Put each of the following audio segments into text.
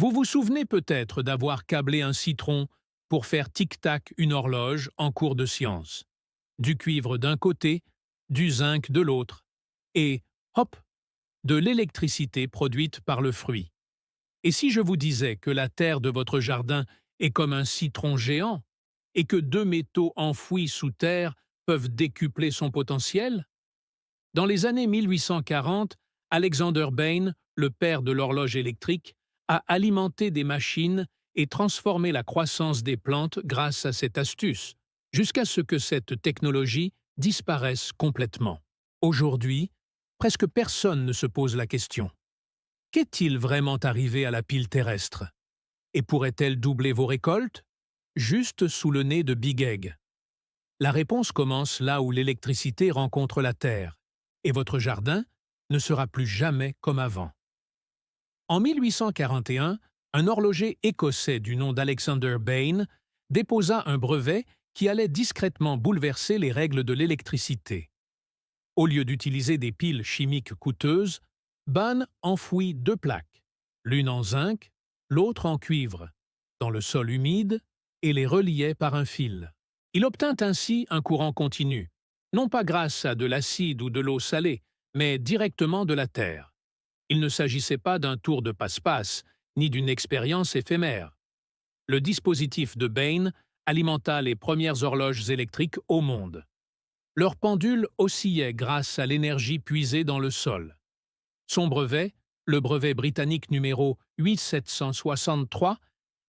Vous vous souvenez peut-être d'avoir câblé un citron pour faire tic-tac une horloge en cours de science. Du cuivre d'un côté, du zinc de l'autre, et, hop, de l'électricité produite par le fruit. Et si je vous disais que la terre de votre jardin est comme un citron géant, et que deux métaux enfouis sous terre peuvent décupler son potentiel? Dans les années 1840, Alexander Bain, le père de l'horloge électrique, a alimenté des machines et transformé la croissance des plantes grâce à cette astuce, jusqu'à ce que cette technologie disparaisse complètement. Aujourd'hui, presque personne ne se pose la question. Qu'est-il vraiment arrivé à la pile terrestre? Et pourrait-elle doubler vos récoltes? Juste sous le nez de Big Egg. La réponse commence là où l'électricité rencontre la Terre, et votre jardin ne sera plus jamais comme avant. En 1841, un horloger écossais du nom d'Alexander Bain déposa un brevet qui allait discrètement bouleverser les règles de l'électricité. Au lieu d'utiliser des piles chimiques coûteuses, Bain enfouit deux plaques, l'une en zinc, l'autre en cuivre, dans le sol humide et les reliait par un fil. Il obtint ainsi un courant continu, non pas grâce à de l'acide ou de l'eau salée, mais directement de la terre. Il ne s'agissait pas d'un tour de passe-passe, ni d'une expérience éphémère. Le dispositif de Bain alimenta les premières horloges électriques au monde. Leur pendule oscillait grâce à l'énergie puisée dans le sol. Son brevet, le brevet britannique numéro 8763,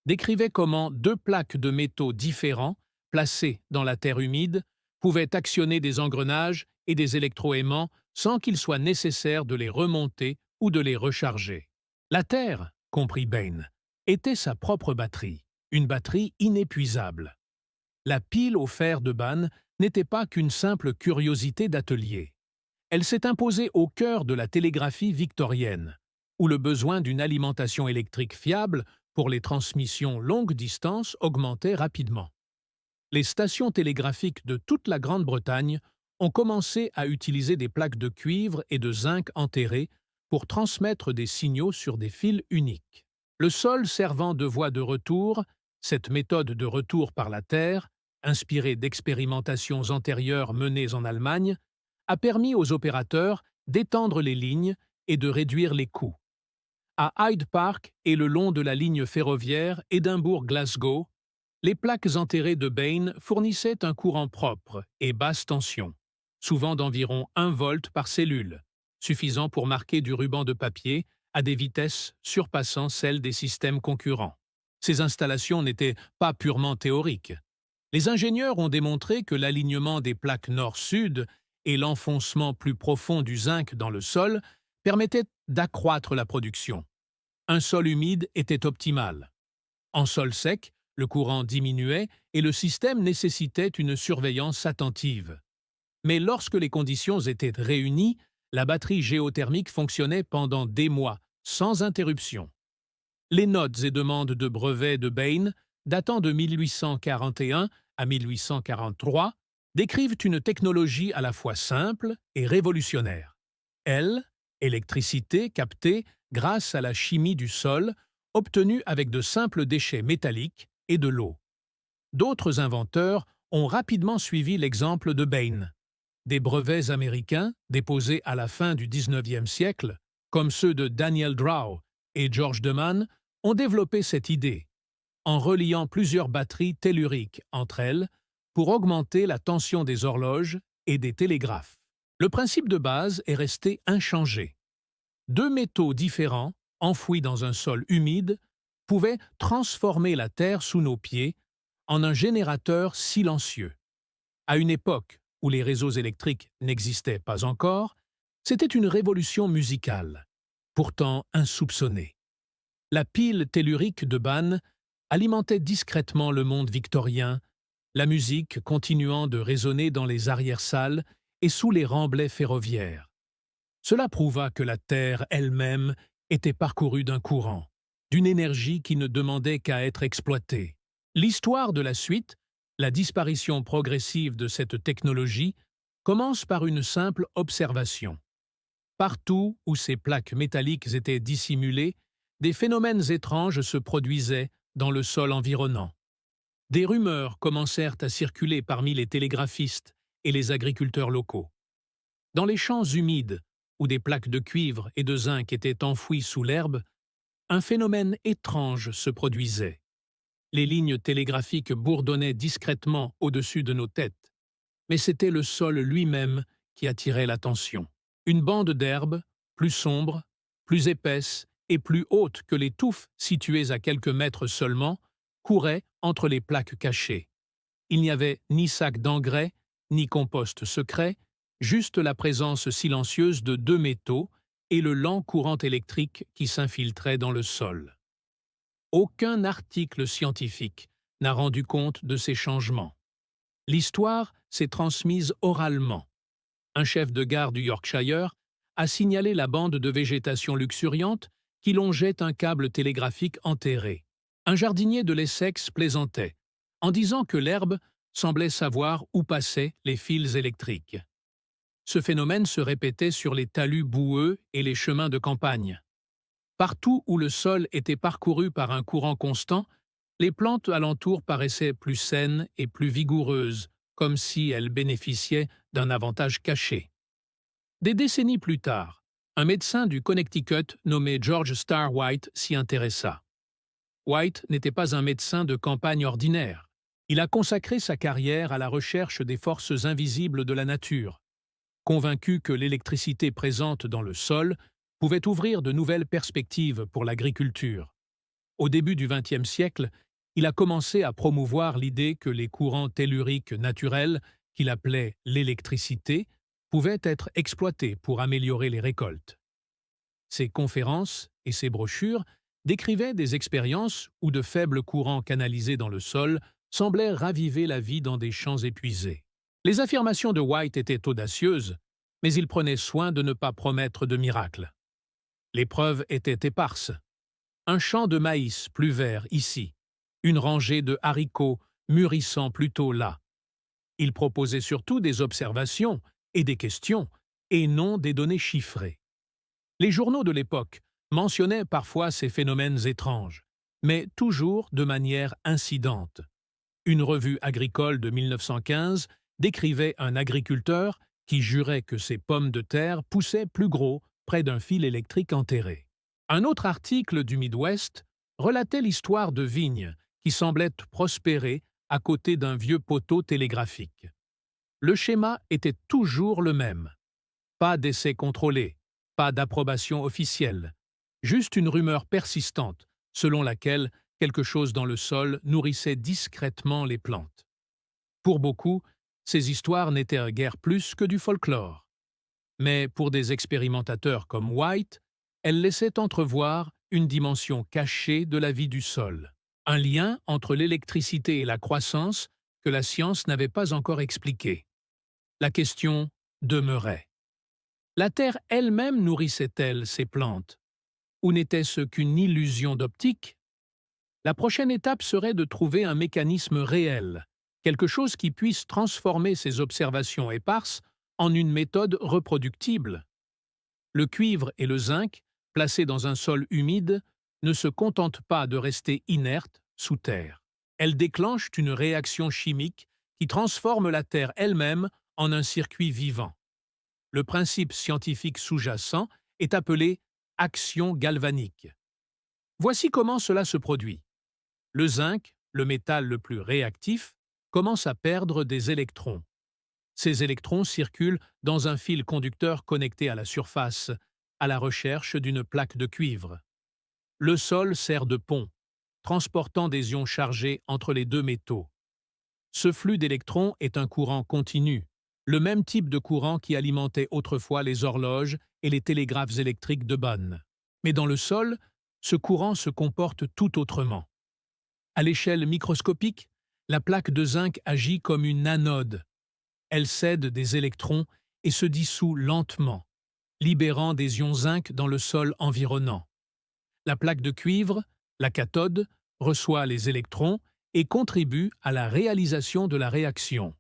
décrivait comment deux plaques de métaux différents, placées dans la terre humide, pouvaient actionner des engrenages et des électroaimants sans qu'il soit nécessaire de les remonter ou de les recharger. La Terre, comprit Bain, était sa propre batterie, une batterie inépuisable. La pile au fer de Bain n'était pas qu'une simple curiosité d'atelier. Elle s'est imposée au cœur de la télégraphie victorienne, où le besoin d'une alimentation électrique fiable pour les transmissions longue distance augmentait rapidement. Les stations télégraphiques de toute la Grande-Bretagne ont commencé à utiliser des plaques de cuivre et de zinc enterrées pour transmettre des signaux sur des fils uniques. Le sol servant de voie de retour, cette méthode de retour par la Terre, inspirée d'expérimentations antérieures menées en Allemagne, a permis aux opérateurs d'étendre les lignes et de réduire les coûts. À Hyde Park et le long de la ligne ferroviaire Édimbourg-Glasgow, les plaques enterrées de Bain fournissaient un courant propre et basse tension, souvent d'environ 1 volt par cellule, suffisant pour marquer du ruban de papier à des vitesses surpassant celles des systèmes concurrents. Ces installations n'étaient pas purement théoriques. Les ingénieurs ont démontré que l'alignement des plaques nord-sud et l'enfoncement plus profond du zinc dans le sol permettaient d'accroître la production. Un sol humide était optimal. En sol sec, le courant diminuait et le système nécessitait une surveillance attentive. Mais lorsque les conditions étaient réunies, la batterie géothermique fonctionnait pendant des mois, sans interruption. Les notes et demandes de brevets de Bain, datant de 1841 à 1843, décrivent une technologie à la fois simple et révolutionnaire. Elle, électricité captée grâce à la chimie du sol, obtenue avec de simples déchets métalliques et de l'eau. D'autres inventeurs ont rapidement suivi l'exemple de Bain. Des brevets américains, déposés à la fin du XIXe siècle, comme ceux de Daniel Drow et George Deman, ont développé cette idée, en reliant plusieurs batteries telluriques entre elles pour augmenter la tension des horloges et des télégraphes. Le principe de base est resté inchangé. Deux métaux différents, enfouis dans un sol humide, pouvaient transformer la terre sous nos pieds en un générateur silencieux. À une époque où les réseaux électriques n'existaient pas encore, c'était une révolution musicale, pourtant insoupçonnée. La pile tellurique de Bain alimentait discrètement le monde victorien, la musique continuant de résonner dans les arrière-salles et sous les remblais ferroviaires. Cela prouva que la Terre elle-même était parcourue d'un courant, d'une énergie qui ne demandait qu'à être exploitée. L'histoire de la suite, la disparition progressive de cette technologie, commence par une simple observation. Partout où ces plaques métalliques étaient dissimulées, des phénomènes étranges se produisaient dans le sol environnant. Des rumeurs commencèrent à circuler parmi les télégraphistes et les agriculteurs locaux. Dans les champs humides, où des plaques de cuivre et de zinc étaient enfouies sous l'herbe, un phénomène étrange se produisait. Les lignes télégraphiques bourdonnaient discrètement au-dessus de nos têtes, mais c'était le sol lui-même qui attirait l'attention. Une bande d'herbe, plus sombre, plus épaisse et plus haute que les touffes situées à quelques mètres seulement, courait entre les plaques cachées. Il n'y avait ni sac d'engrais, ni compost secret, juste la présence silencieuse de deux métaux et le lent courant électrique qui s'infiltrait dans le sol. Aucun article scientifique n'a rendu compte de ces changements. L'histoire s'est transmise oralement. Un chef de gare du Yorkshire a signalé la bande de végétation luxuriante qui longeait un câble télégraphique enterré. Un jardinier de l'Essex plaisantait, en disant que l'herbe semblait savoir où passaient les fils électriques. Ce phénomène se répétait sur les talus boueux et les chemins de campagne. Partout où le sol était parcouru par un courant constant, les plantes alentour paraissaient plus saines et plus vigoureuses, comme si elles bénéficiaient d'un avantage caché. Des décennies plus tard, un médecin du Connecticut nommé George Starr White s'y intéressa. White n'était pas un médecin de campagne ordinaire. Il a consacré sa carrière à la recherche des forces invisibles de la nature, convaincu que l'électricité présente dans le sol pouvait ouvrir de nouvelles perspectives pour l'agriculture. Au début du XXe siècle, il a commencé à promouvoir l'idée que les courants telluriques naturels, qu'il appelait l'électricité, pouvaient être exploités pour améliorer les récoltes. Ses conférences et ses brochures décrivaient des expériences où de faibles courants canalisés dans le sol semblaient raviver la vie dans des champs épuisés. Les affirmations de White étaient audacieuses, mais il prenait soin de ne pas promettre de miracles. Les preuves étaient éparses. Un champ de maïs plus vert ici, une rangée de haricots mûrissant plutôt là. Il proposait surtout des observations et des questions, et non des données chiffrées. Les journaux de l'époque mentionnaient parfois ces phénomènes étranges, mais toujours de manière incidente. Une revue agricole de 1915 décrivait un agriculteur qui jurait que ses pommes de terre poussaient plus gros près d'un fil électrique enterré. Un autre article du Midwest relatait l'histoire de vignes qui semblaient prospérer à côté d'un vieux poteau télégraphique. Le schéma était toujours le même. Pas d'essais contrôlés, pas d'approbation officielle, juste une rumeur persistante selon laquelle quelque chose dans le sol nourrissait discrètement les plantes. Pour beaucoup, ces histoires n'étaient guère plus que du folklore. Mais pour des expérimentateurs comme White, elles laissaient entrevoir une dimension cachée de la vie du sol, un lien entre l'électricité et la croissance que la science n'avait pas encore expliqué. La question demeurait. La Terre elle-même nourrissait-elle ces plantes? Ou n'était-ce qu'une illusion d'optique? La prochaine étape serait de trouver un mécanisme réel, quelque chose qui puisse transformer ces observations éparses en une méthode reproductible. Le cuivre et le zinc, placés dans un sol humide, ne se contentent pas de rester inertes sous terre. Elles déclenchent une réaction chimique qui transforme la Terre elle-même en un circuit vivant. Le principe scientifique sous-jacent est appelé action galvanique. Voici comment cela se produit. Le zinc, le métal le plus réactif, commence à perdre des électrons. Ces électrons circulent dans un fil conducteur connecté à la surface, à la recherche d'une plaque de cuivre. Le sol sert de pont, transportant des ions chargés entre les deux métaux. Ce flux d'électrons est un courant continu, le même type de courant qui alimentait autrefois les horloges et les télégraphes électriques de Bonn. Mais dans le sol, ce courant se comporte tout autrement. À l'échelle microscopique, la plaque de zinc agit comme une anode. Elle cède des électrons et se dissout lentement, libérant des ions zinc dans le sol environnant. La plaque de cuivre, la cathode, reçoit les électrons et contribue à la réalisation de la réaction.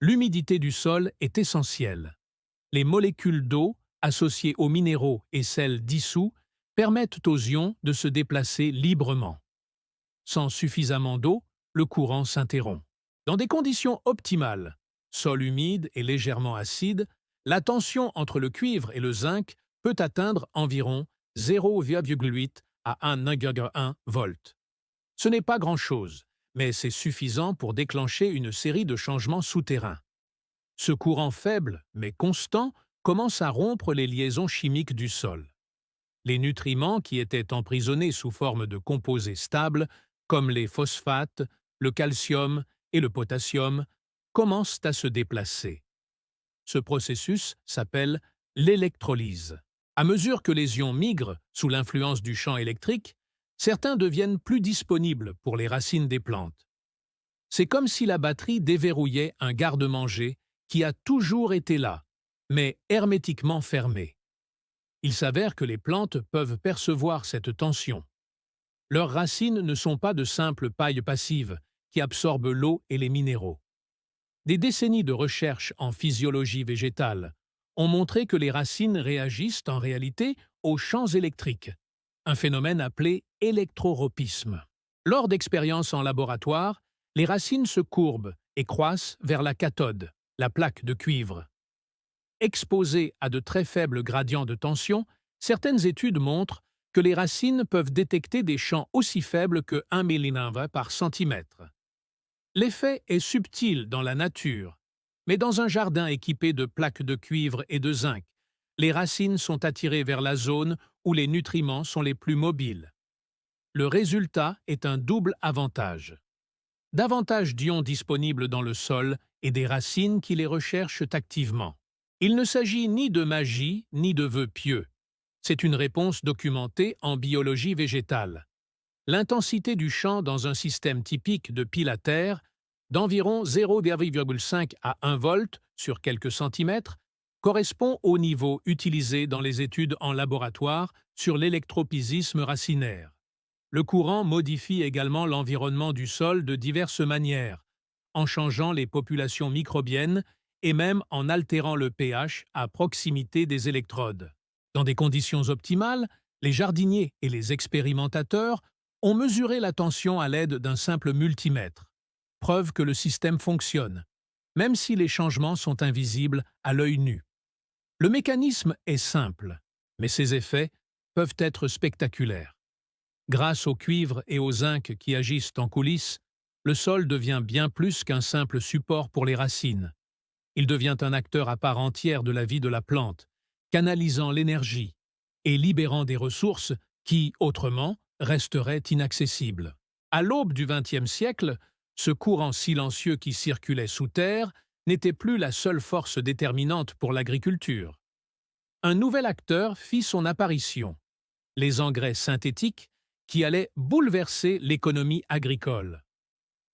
L'humidité du sol est essentielle. Les molécules d'eau, associées aux minéraux et sels dissous, permettent aux ions de se déplacer librement. Sans suffisamment d'eau, le courant s'interrompt. Dans des conditions optimales, sol humide et légèrement acide, la tension entre le cuivre et le zinc peut atteindre environ 0,8 à 1,1 volts. Ce n'est pas grand-chose, mais c'est suffisant pour déclencher une série de changements souterrains. Ce courant faible, mais constant, commence à rompre les liaisons chimiques du sol. Les nutriments qui étaient emprisonnés sous forme de composés stables, comme les phosphates, le calcium et le potassium, commencent à se déplacer. Ce processus s'appelle l'électrolyse. À mesure que les ions migrent sous l'influence du champ électrique, certains deviennent plus disponibles pour les racines des plantes. C'est comme si la batterie déverrouillait un garde-manger qui a toujours été là, mais hermétiquement fermé. Il s'avère que les plantes peuvent percevoir cette tension. Leurs racines ne sont pas de simples pailles passives qui absorbent l'eau et les minéraux. Des décennies de recherche en physiologie végétale ont montré que les racines réagissent en réalité aux champs électriques, un phénomène appelé électrotropisme. Lors d'expériences en laboratoire, les racines se courbent et croissent vers la cathode, la plaque de cuivre. Exposées à de très faibles gradients de tension, certaines études montrent que les racines peuvent détecter des champs aussi faibles que 1 millinivert par centimètre. L'effet est subtil dans la nature, mais dans un jardin équipé de plaques de cuivre et de zinc, les racines sont attirées vers la zone où les nutriments sont les plus mobiles. Le résultat est un double avantage. Davantage d'ions disponibles dans le sol et des racines qui les recherchent activement. Il ne s'agit ni de magie ni de vœux pieux. C'est une réponse documentée en biologie végétale. L'intensité du champ dans un système typique de pile à terre, d'environ 0,5 à 1 volt sur quelques centimètres, correspond au niveau utilisé dans les études en laboratoire sur l'électropisisme racinaire. Le courant modifie également l'environnement du sol de diverses manières, en changeant les populations microbiennes et même en altérant le pH à proximité des électrodes. Dans des conditions optimales, les jardiniers et les expérimentateurs ont mesuré la tension à l'aide d'un simple multimètre, preuve que le système fonctionne, même si les changements sont invisibles à l'œil nu. Le mécanisme est simple, mais ses effets peuvent être spectaculaires. Grâce au cuivre et au zinc qui agissent en coulisses, le sol devient bien plus qu'un simple support pour les racines. Il devient un acteur à part entière de la vie de la plante, canalisant l'énergie et libérant des ressources qui, autrement, resteraient inaccessibles. À l'aube du XXe siècle, ce courant silencieux qui circulait sous terre n'était plus la seule force déterminante pour l'agriculture. Un nouvel acteur fit son apparition, les engrais synthétiques qui allaient bouleverser l'économie agricole.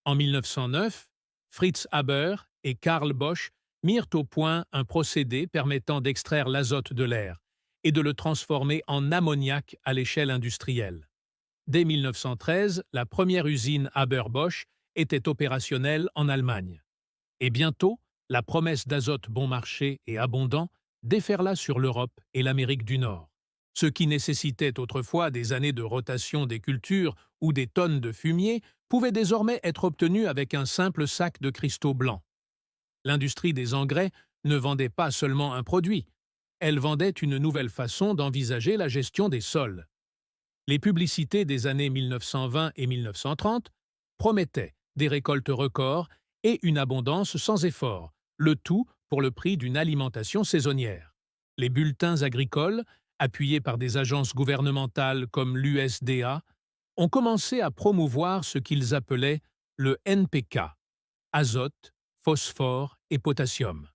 En 1909, Fritz Haber et Karl Bosch mirent au point un procédé permettant d'extraire l'azote de l'air et de le transformer en ammoniac à l'échelle industrielle. Dès 1913, la première usine Haber-Bosch était opérationnelle en Allemagne. Et bientôt, la promesse d'azote bon marché et abondant déferla sur l'Europe et l'Amérique du Nord. Ce qui nécessitait autrefois des années de rotation des cultures ou des tonnes de fumier pouvait désormais être obtenu avec un simple sac de cristaux blancs. L'industrie des engrais ne vendait pas seulement un produit, elle vendait une nouvelle façon d'envisager la gestion des sols. Les publicités des années 1920 et 1930 promettaient des récoltes records et une abondance sans effort, le tout pour le prix d'une alimentation saisonnière. Les bulletins agricoles, appuyés par des agences gouvernementales comme l'USDA, ont commencé à promouvoir ce qu'ils appelaient le NPK, azote, phosphore et potassium,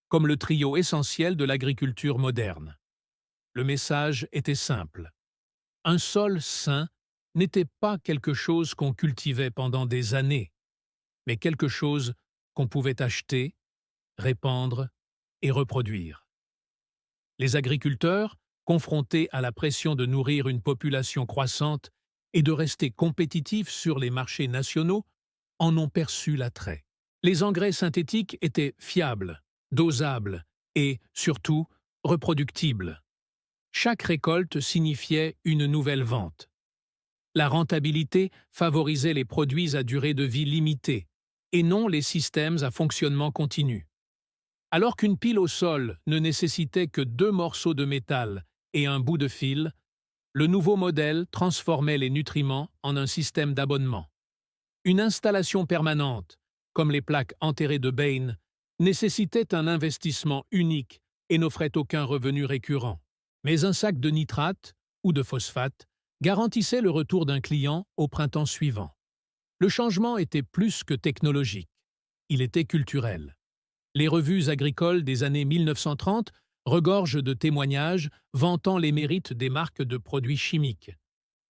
comme le trio essentiel de l'agriculture moderne. Le message était simple. Un sol sain n'était pas quelque chose qu'on cultivait pendant des années, mais quelque chose qu'on pouvait acheter, répandre et reproduire. Les agriculteurs, confrontés à la pression de nourrir une population croissante et de rester compétitifs sur les marchés nationaux, en ont perçu l'attrait. Les engrais synthétiques étaient fiables, dosables et, surtout, reproductibles. Chaque récolte signifiait une nouvelle vente. La rentabilité favorisait les produits à durée de vie limitée, et non les systèmes à fonctionnement continu. Alors qu'une pile au sol ne nécessitait que 2 morceaux de métal et un bout de fil, le nouveau modèle transformait les nutriments en un système d'abonnement. Une installation permanente, comme les plaques enterrées de Bain, nécessitait un investissement unique et n'offrait aucun revenu récurrent. Mais un sac de nitrate ou de phosphate garantissait le retour d'un client au printemps suivant. Le changement était plus que technologique, il était culturel. Les revues agricoles des années 1930 regorgent de témoignages vantant les mérites des marques de produits chimiques.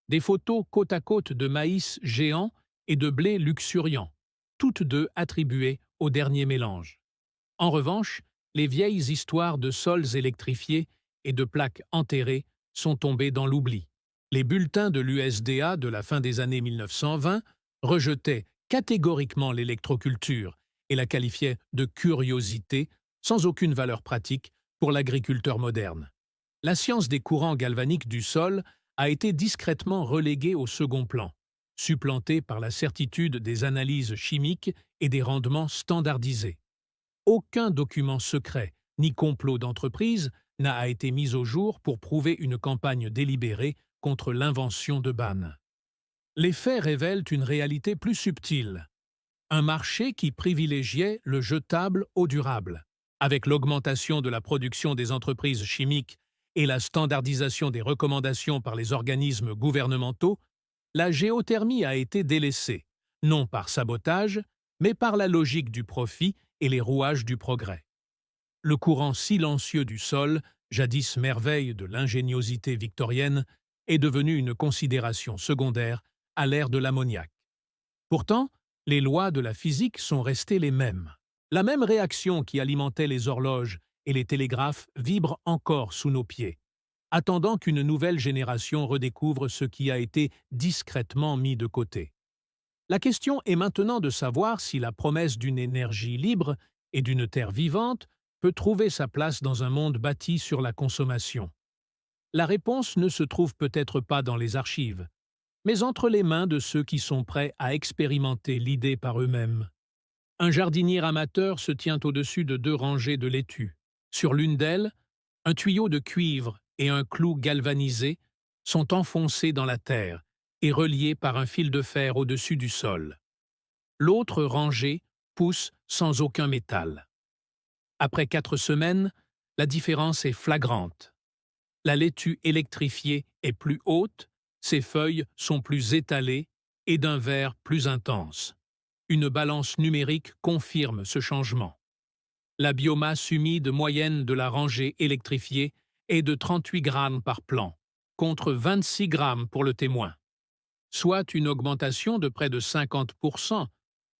Des photos côte à côte de maïs géant et de blé luxuriant, toutes deux attribuées au dernier mélange. En revanche, les vieilles histoires de sols électrifiés et de plaques enterrées sont tombées dans l'oubli. Les bulletins de l'USDA de la fin des années 1920 rejetaient catégoriquement l'électroculture et la qualifiaient de curiosité sans aucune valeur pratique pour l'agriculteur moderne. La science des courants galvaniques du sol a été discrètement reléguée au second plan, supplantée par la certitude des analyses chimiques et des rendements standardisés. Aucun document secret ni complot d'entreprise n'a été mis au jour pour prouver une campagne délibérée contre l'invention de Bahn. Les faits révèlent une réalité plus subtile. Un marché qui privilégiait le jetable au durable. Avec l'augmentation de la production des entreprises chimiques et la standardisation des recommandations par les organismes gouvernementaux, la géothermie a été délaissée, non par sabotage, mais par la logique du profit et les rouages du progrès. Le courant silencieux du sol, jadis merveille de l'ingéniosité victorienne, est devenu une considération secondaire à l'ère de l'ammoniac. Pourtant, les lois de la physique sont restées les mêmes. La même réaction qui alimentait les horloges et les télégraphes vibre encore sous nos pieds, attendant qu'une nouvelle génération redécouvre ce qui a été discrètement mis de côté. La question est maintenant de savoir si la promesse d'une énergie libre et d'une terre vivante peut trouver sa place dans un monde bâti sur la consommation. La réponse ne se trouve peut-être pas dans les archives, mais entre les mains de ceux qui sont prêts à expérimenter l'idée par eux-mêmes. Un jardinier amateur se tient au-dessus de 2 rangées de laitues. Sur l'une d'elles, un tuyau de cuivre et un clou galvanisé sont enfoncés dans la terre et reliés par un fil de fer au-dessus du sol. L'autre rangée pousse sans aucun métal. Après 4 semaines, la différence est flagrante. La laitue électrifiée est plus haute, ses feuilles sont plus étalées et d'un vert plus intense. Une balance numérique confirme ce changement. La biomasse humide moyenne de la rangée électrifiée est de 38 grammes par plant, contre 26 grammes pour le témoin, soit une augmentation de près de 50%,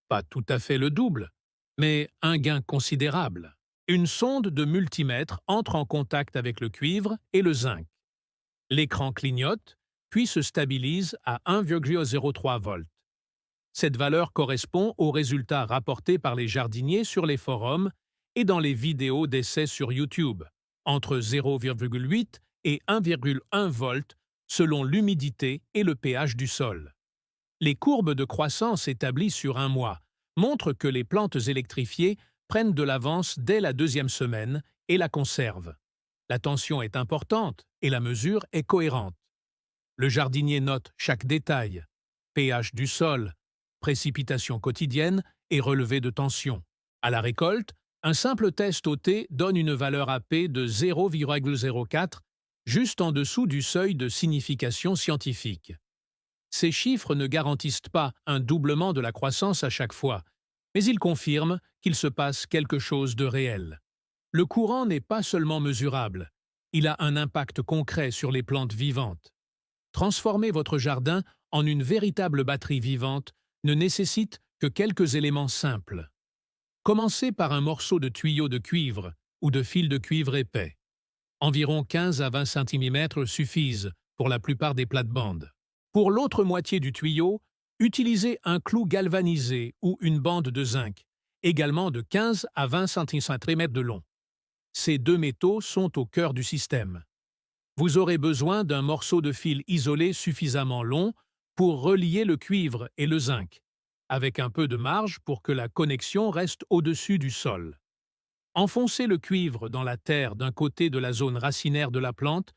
pas tout à fait le double, mais un gain considérable. Une sonde de multimètre entre en contact avec le cuivre et le zinc. L'écran clignote, puis se stabilise à 1,03 volts. Cette valeur correspond aux résultats rapportés par les jardiniers sur les forums et dans les vidéos d'essais sur YouTube, entre 0,8 et 1,1 volts selon l'humidité et le pH du sol. Les courbes de croissance établies sur un mois montrent que les plantes électrifiées prennent de l'avance dès la 2e semaine et la conservent. La tension est importante et la mesure est cohérente. Le jardinier note chaque détail, pH du sol, précipitations quotidiennes et relevé de tension. À la récolte, un simple test OT donne une valeur AP de 0,04, juste en dessous du seuil de signification scientifique. Ces chiffres ne garantissent pas un doublement de la croissance à chaque fois, mais ils confirment qu'il se passe quelque chose de réel. Le courant n'est pas seulement mesurable, il a un impact concret sur les plantes vivantes. Transformer votre jardin en une véritable batterie vivante ne nécessite que quelques éléments simples. Commencez par un morceau de tuyau de cuivre ou de fil de cuivre épais. Environ 15 à 20 cm suffisent pour la plupart des plates-bandes. Pour l'autre moitié du tuyau, utilisez un clou galvanisé ou une bande de zinc, également de 15 à 20 cm de long. Ces 2 métaux sont au cœur du système. Vous aurez besoin d'un morceau de fil isolé suffisamment long pour relier le cuivre et le zinc, avec un peu de marge pour que la connexion reste au-dessus du sol. Enfoncez le cuivre dans la terre d'un côté de la zone racinaire de la plante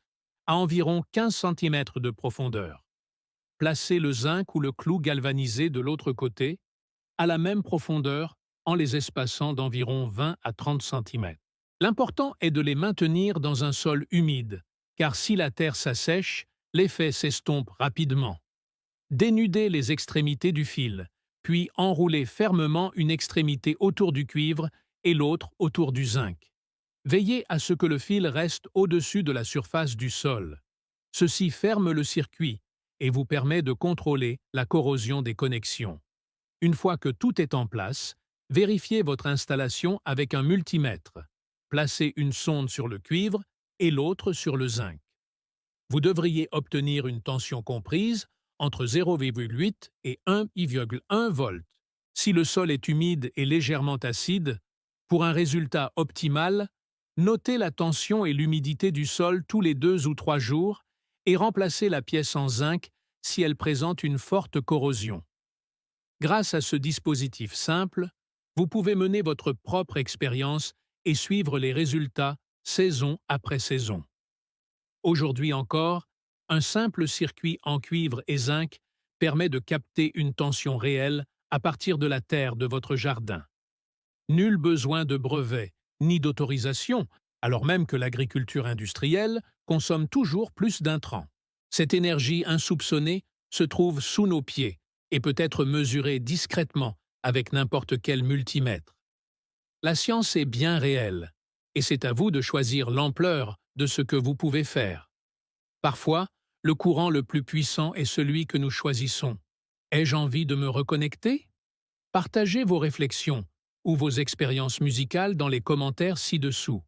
à environ 15 cm de profondeur. Placez le zinc ou le clou galvanisé de l'autre côté, à la même profondeur, en les espaçant d'environ 20 à 30 cm. L'important est de les maintenir dans un sol humide, car si la terre s'assèche, l'effet s'estompe rapidement. Dénudez les extrémités du fil, puis enroulez fermement une extrémité autour du cuivre et l'autre autour du zinc. Veillez à ce que le fil reste au-dessus de la surface du sol. Ceci ferme le circuit et vous permet de contrôler la corrosion des connexions. Une fois que tout est en place, vérifiez votre installation avec un multimètre. Placez une sonde sur le cuivre et l'autre sur le zinc. Vous devriez obtenir une tension comprise entre 0,8 et 1,1 volts. Si le sol est humide et légèrement acide, pour un résultat optimal, notez la tension et l'humidité du sol tous les 2 ou 3 jours et remplacez la pièce en zinc si elle présente une forte corrosion. Grâce à ce dispositif simple, vous pouvez mener votre propre expérience et suivre les résultats saison après saison. Aujourd'hui encore, un simple circuit en cuivre et zinc permet de capter une tension réelle à partir de la terre de votre jardin. Nul besoin de brevet ni d'autorisation, alors même que l'agriculture industrielle consomme toujours plus d'intrants. Cette énergie insoupçonnée se trouve sous nos pieds et peut être mesurée discrètement avec n'importe quel multimètre. La science est bien réelle, et c'est à vous de choisir l'ampleur de ce que vous pouvez faire. Parfois, le courant le plus puissant est celui que nous choisissons. Ai-je envie de me reconnecter? Partagez vos réflexions ou vos expériences musicales dans les commentaires ci-dessous.